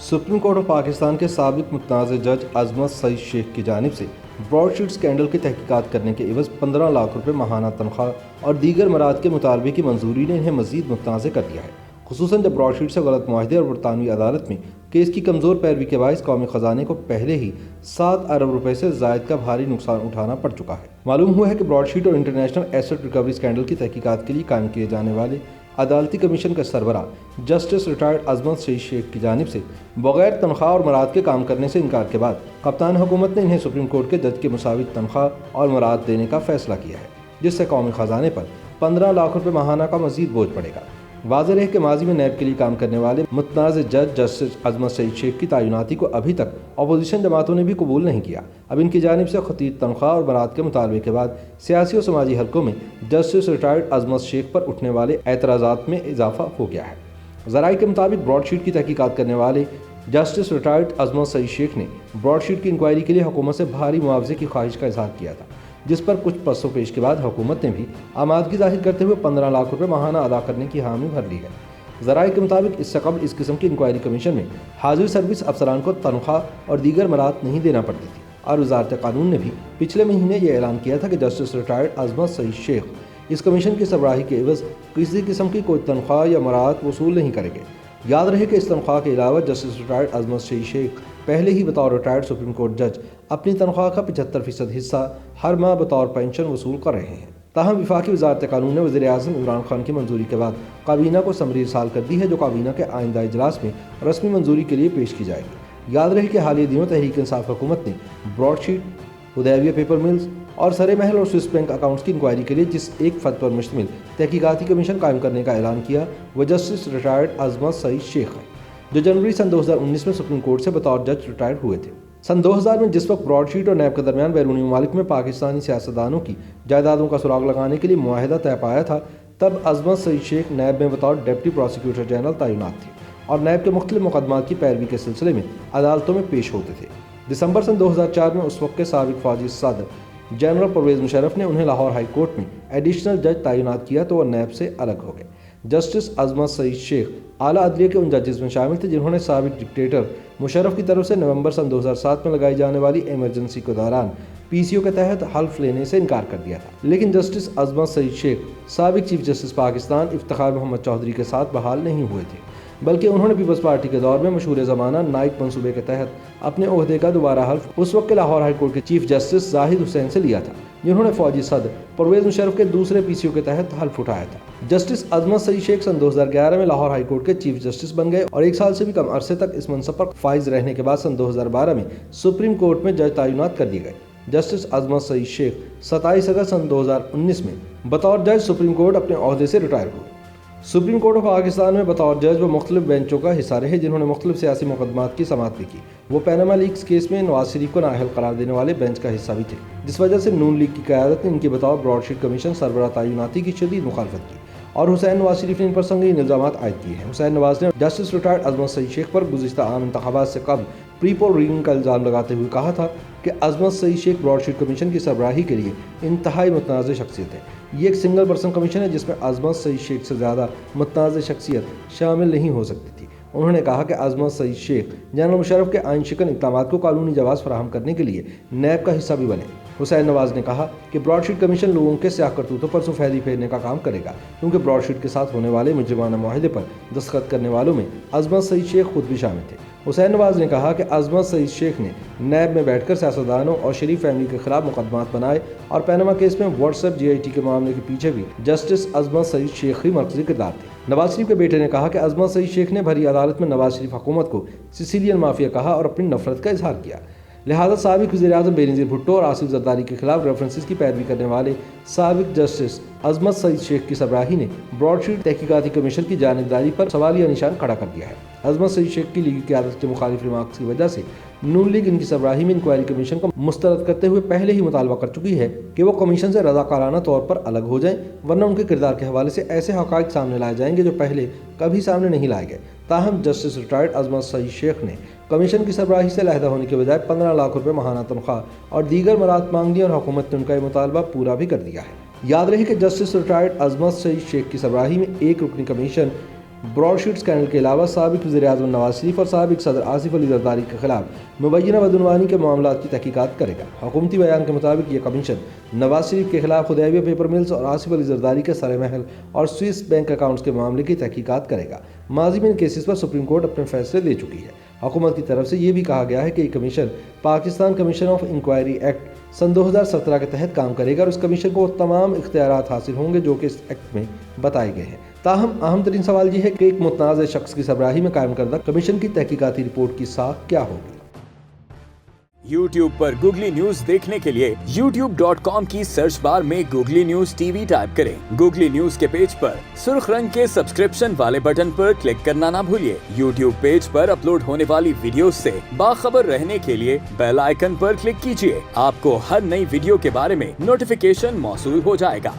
Supreme court of Pakistan کے سابق متنازع جج عظمت سعید شیخ کی جانب سے براڈ شیٹ اسکینڈل کی تحقیقات کرنے کے عوض 15 لاکھ روپے ماہانہ تنخواہ اور دیگر مراد کے مطالبے کی منظوری نے انہیں مزید متنازع کر دیا ہے، خصوصاً جب براڈ شیٹ سے غلط معاہدے اور برطانوی عدالت میں کیس کی کمزور پیروی کے باعث قومی خزانے کو پہلے ہی 7 ارب روپے سے زائد کا بھاری نقصان اٹھانا پڑ چکا ہے۔ معلوم ہوا ہے کہ براڈ شیٹ اور انٹرنیشنل ایسٹ ریکوری اسکینڈل کی تحقیقات کے لیے قائم کیے جانے والے عدالتی کمیشن کے سربراہ جسٹس ریٹائرڈ عظمت سعید شیخ کی جانب سے بغیر تنخواہ اور مراد کے کام کرنے سے انکار کے بعد کپتان حکومت نے انہیں سپریم کورٹ کے جج کے مساوی تنخواہ اور مراد دینے کا فیصلہ کیا ہے، جس سے قومی خزانے پر 15 لاکھ روپے ماہانہ کا مزید بوجھ پڑے گا۔ واضح ہے کہ ماضی میں نیب کے لیے کام کرنے والے متنازع جج جسٹس عظمت سعید شیخ کی تعیناتی کو ابھی تک اپوزیشن جماعتوں نے بھی قبول نہیں کیا۔ اب ان کی جانب سے خطیر تنخواہ اور برات کے مطالبے کے بعد سیاسی اور سماجی حلقوں میں جسٹس ریٹائرڈ عظمت شیخ پر اٹھنے والے اعتراضات میں اضافہ ہو گیا ہے۔ ذرائع کے مطابق براڈ شیٹ کی تحقیقات کرنے والے جسٹس ریٹائرڈ عظمت سعید شیخ نے براڈ شیٹ کی انکوائری کے لیے حکومت سے بھاری معاوضے کی خواہش کا اظہار کیا تھا، جس پر کچھ پس و پیش کے بعد حکومت نے بھی آمادگی ظاہر کرتے ہوئے 15 لاکھ روپے ماہانہ ادا کرنے کی حامی بھر لی ہے۔ ذرائع کے مطابق اس سے قبل اس قسم کی انکوائری کمیشن میں حاضر سروس افسران کو تنخواہ اور دیگر مراد نہیں دینا پڑتی تھی، اور وزارت قانون نے بھی پچھلے مہینے یہ اعلان کیا تھا کہ جسٹس ریٹائرڈ عظمت سعید شیخ اس کمیشن کی سربراہی کے عوض کسی قسم کی کوئی تنخواہ یا مراد وصول نہیں کریں گے۔ یاد رہے کہ اس تنخواہ کے علاوہ جسٹس ریٹائرڈ عظمت سعید شیخ پہلے ہی بطور ریٹائرڈ سپریم کورٹ جج اپنی تنخواہ کا 75% حصہ ہر ماہ بطور پینشن وصول کر رہے ہیں۔ تاہم وفاقی وزارت قانون نے وزیر اعظم عمران خان کی منظوری کے بعد کابینہ کو سمری ارسال کر دی ہے، جو کابینہ کے آئندہ اجلاس میں رسمی منظوری کے لیے پیش کی جائے گی۔ یاد رہے کہ حالیہ دنوں تحریک انصاف حکومت نے براڈ شیٹ، ہدیبیہ پیپر ملز اور سرے محل اور سوئس بینک اکاؤنٹس کی انکوائری کے لیے جس ایک فرد پر مشتمل تحقیقاتی کمیشن قائم کرنے کا اعلان کیا، وہ جسٹس ریٹائرڈ عظمت سعید شیخ ہے، جو جنوری سن 2019 میں سپریم کورٹ سے بطور جج ریٹائر ہوئے تھے۔ سن 2000 میں جس وقت براڈ شیٹ اور نیب کے درمیان بیرونی ممالک میں پاکستانی سیاستدانوں کی جائیدادوں کا سراغ لگانے کے لیے معاہدہ طے پایا تھا، تب عظمت سعید شیخ نیب میں بطور ڈپٹی پروسیکیوٹر جنرل تعینات تھے اور نیب کے مختلف مقدمات کی پیروی کے سلسلے میں عدالتوں میں پیش ہوتے تھے۔ دسمبر سن 2004 میں اس وقت کے سابق فوجی صدر جنرل پرویز مشرف نے انہیں لاہور ہائی کورٹ میں ایڈیشنل جج تعینات کیا تو وہ نیب سے الگ ہو گئے۔ جسٹس عظمت سعید شیخ اعلیٰ عدلیہ کے ان ججز میں شامل تھے جنہوں نے سابق ڈکٹیٹر مشرف کی طرف سے نومبر سن 2007 میں لگائی جانے والی ایمرجنسی کے دوران پی سی او کے تحت حلف لینے سے انکار کر دیا تھا، لیکن جسٹس عظمت سعید شیخ سابق چیف جسٹس پاکستان افتخار محمد چودھری کے ساتھ بحال نہیں ہوئے تھے، بلکہ انہوں نے پیپلز پارٹی کے دور میں مشہور زمانہ نائک منصوبے کے تحت اپنے عہدے کا دوبارہ حلف اس وقت کے لاہور ہائی کورٹ کے چیف جسٹس زاہد حسین سے لیا تھا، جنہوں نے فوجی صدر پرویز مشرف کے دوسرے پی سی او کے تحت حلف اٹھایا تھا۔ جسٹس عظمت سعید شیخ سن 2011 میں لاہور ہائی کورٹ کے چیف جسٹس بن گئے اور 1 سال سے بھی کم عرصے تک اس منصب پر فائز رہنے کے بعد سن 2012 میں سپریم کورٹ میں جج تعینات کر دیے گئے۔ جسٹس عظمت سعید شیخ 27 اگست سن 2019 میں بطور جج سپریم کورٹ اپنے عہدے سے ریٹائر ہوئے۔ سپریم کورٹ آف پاکستان میں بطور جج وہ مختلف بینچوں کا حصہ رہے جنہوں نے مختلف سیاسی مقدمات کی سماعت بھی کی۔ وہ پیناما لیکس کیس میں نواز شریف کو نااہل قرار دینے والے بینچ کا حصہ بھی تھے، جس وجہ سے نون لیگ کی قیادت نے ان کی بطور براڈ شیٹ کمیشن سربراہ تعیناتی کی شدید مخالفت کی اور حسین نواز شریف نے ان پر سنگین الزامات عائد کیے ہیں۔ حسین نواز نے جسٹس ریٹائرڈ عظمت سعید شیخ پر گزشتہ عام انتخابات سے قبل پری پول ریگنگ کا الزام لگاتے ہوئے کہا تھا کہ عظمت سعید شیخ براڈ شیٹ کمیشن کی سربراہی کے لیے انتہائی متنازع شخصیت ہے۔ یہ ایک سنگل پرسن کمیشن ہے جس میں عظمت سعید شیخ سے زیادہ متنازع شخصیت شامل نہیں ہو سکتی تھی۔ انہوں نے کہا کہ عظمت سعید شیخ جنرل مشرف کے آئین شکن اقدامات کو قانونی جواز فراہم کرنے کے لیے نیب کا حصہ بھی بنے۔ حسین نواز نے کہا کہ براڈ شیٹ کمیشن لوگوں کے سیاہ کرتوتوں پر سفیدی پھیرنے کا کام کرے گا، کیونکہ براڈ شیٹ کے ساتھ ہونے والے مجرمانہ معاہدے پر دستخط کرنے والوں میں عظمت سعید شیخ خود بھی شامل تھے۔ حسین نواز نے کہا کہ عظمت سعید شیخ نے نیب میں بیٹھ کر سیاستدانوں اور شریف فیملی کے خلاف مقدمات بنائے اور پیناما کیس میں واٹس ایپ جی آئی ٹی کے معاملے کے پیچھے بھی جسٹس عظمت سعید شیخ ہی مرکزی کردار تھے۔ نواز شریف کے بیٹے نے کہا کہ عظمت سعید شیخ نے بھری عدالت میں نواز شریف حکومت کو سیسیلین مافیا کہا اور اپنی نفرت کا اظہار کیا، لہذا سابق وزیر اعظم بینظیر بھٹو اور آصف زرداری کے خلاف ریفرنسز کی پیروی کرنے والے سابق جسٹس عظمت سعید شیخ کی سربراہی نے براڈ شیٹ تحقیقاتی کمیشن کی جانبداری پر سوالیہ نشان کھڑا کر دیا ہے۔ عظمت سعید شیخ کی لیگی قیادت کے مخالف ریمارکس کی وجہ سے نون لیگ ان کی سربراہی میں انکوائری کمیشن کو مسترد کرتے ہوئے پہلے ہی مطالبہ کر چکی ہے کہ وہ کمیشن سے رضاکارانہ طور پر الگ ہو جائیں، ورنہ ان کے کردار کے حوالے سے ایسے حقائق سامنے لائے جائیں گے جو پہلے کبھی سامنے نہیں لائے گئے۔ تاہم جسٹس ریٹائرڈ عظمت سعید شیخ نے کمیشن کی سربراہی سے علیحدہ ہونے کے بجائے 15 لاکھ روپے ماہانہ تنخواہ اور دیگر مراد مانگ لی اور حکومت نے ان کا یہ مطالبہ پورا بھی کر دیا ہے۔ یاد رہے کہ جسٹس ریٹائرڈ عظمت سعید شیخ کی سربراہی میں ایک رکنی کمیشن براڈ شیٹ اسکینڈل کے علاوہ سابق وزیر اعظم نواز شریف اور سابق صدر آصف علی زرداری کے خلاف مبینہ بدعنوانی کے معاملات کی تحقیقات کرے گا۔ حکومتی بیان کے مطابق یہ کمیشن نواز شریف کے خلاف خدیویہ پیپر ملز اور آصف علی زرداری کے سرے محل اور سوئس بینک اکاؤنٹس کے معاملے کی تحقیقات کرے گا۔ ماضی میں ان کیسز پر سپریم کورٹ اپنے فیصلے دے چکی ہے۔ حکومت کی طرف سے یہ بھی کہا گیا ہے کہ یہ commission Pakistan commission of inquiry act سن 2017 کے تحت کام کرے گا اور اس کمیشن کو تمام اختیارات حاصل ہوں گے جو کہ اس ایکٹ میں بتائے گئے ہیں۔ تاہم اہم ترین سوال یہ ہے کہ ایک متنازع شخص کی سربراہی میں قائم کردہ کمیشن کی تحقیقاتی رپورٹ کی ساخت کیا ہوگی۔ YouTube پر گوگلی نیوز دیکھنے کے لیے youtube.com کی سرچ بار میں googly news T V type کریں۔ گوگلی نیوز کے پیج پر سرخ رنگ کے سبسکرپشن والے بٹن پر کلک کرنا نہ بھولیے۔ YouTube پیج پر اپلوڈ ہونے والی ویڈیوز سے باخبر رہنے کے لیے بیل آئیکن پر کلک کیجیے۔ آپ کو ہر نئی ویڈیو کے بارے میں نوٹیفیکیشن موصول ہو جائے گا۔